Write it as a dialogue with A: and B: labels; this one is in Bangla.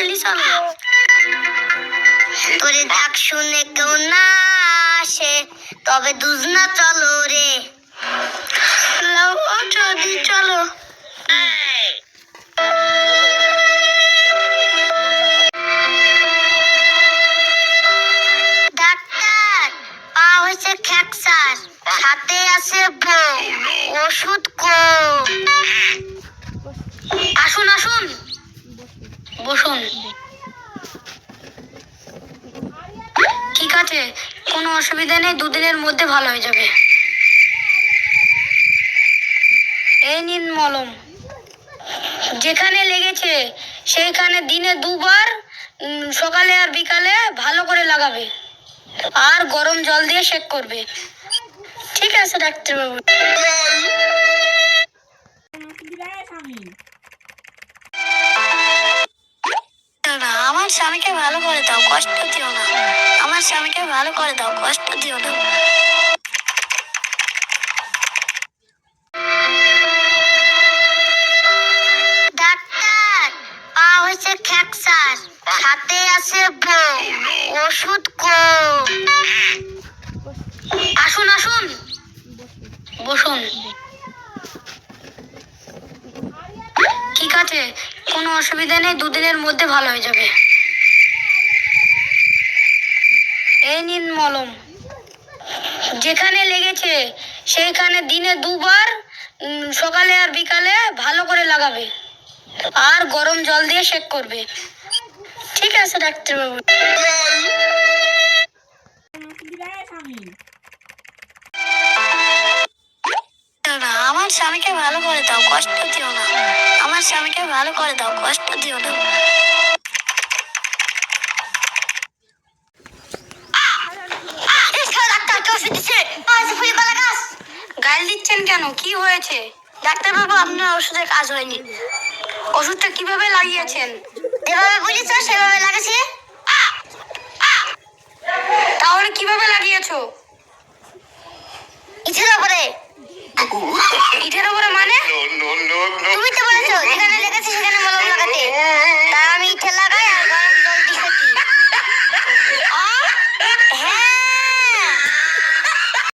A: ফাইনালি চলো। তোরে ডাক শুনে কেউ না আসে, তবে দুজনা চলো রে। যদি চলো। ডাক্তার, পা হয়েছে ফ্র্যাকচার, হাতে আছে বউ, ওষুধ কম। আসুন আসুন, বসুন। ঠিক আছে, কোনো অসুবিধা নেই, দুদিনের মধ্যে ভালো হয়ে যাবে। এই নিন মলম। যেখানে লেগেছে সেইখানে দিনে দুবার, সকালে আর বিকালে ভালো করে লাগাবে, আর গরম জল দিয়ে সেক করবে। ঠিক আছে ডাক্তারবাবু। আমার স্বামীকে ভালো করে দাও, কষ্ট দিও না। আমার স্বামীকে ভালো করে দাও, কষ্ট দিও না। ডাক্তার, পা হয়েছে ফ্র্যাকচার, হাতে আছে বউ, ওষুধ কম। আসুন আসুন, বসুন। ঠিক আছে, কোনো অসুবিধা নেই, দুদিনের মধ্যে ভালো হয়ে যাবে। এই নিন মলম। যেখানে লেগেছে সেইখানে দিনে দুবার, সকালে আর বিকালে ভালো করে লাগাবে, আর গরম জল দিয়ে সেক করবে। ঠিক আছে ডাক্তারবাবু। আমার স্বামীকে ভালো করে দাও, কষ্ট দিও না। আমার স্বামীকে ভালো করে দাও, কষ্ট দিও না। গাল দিচ্ছেন কেন? কি হয়েছে? ডাক্তারবাবু, আপনার ওষুধে কাজ হয়নি। ওষুধটা কিভাবে লাগিয়েছেন? যেভাবে বুঝেছ সেভাবে লাগাচ্ছি। তাহলে কিভাবে লাগিয়েছো? ইটের উপরে। ইটের উপরে মানে? তুমি তো বলেছো যেখানে লেগেছে সেখানে মলম লাগাতে, তা আমি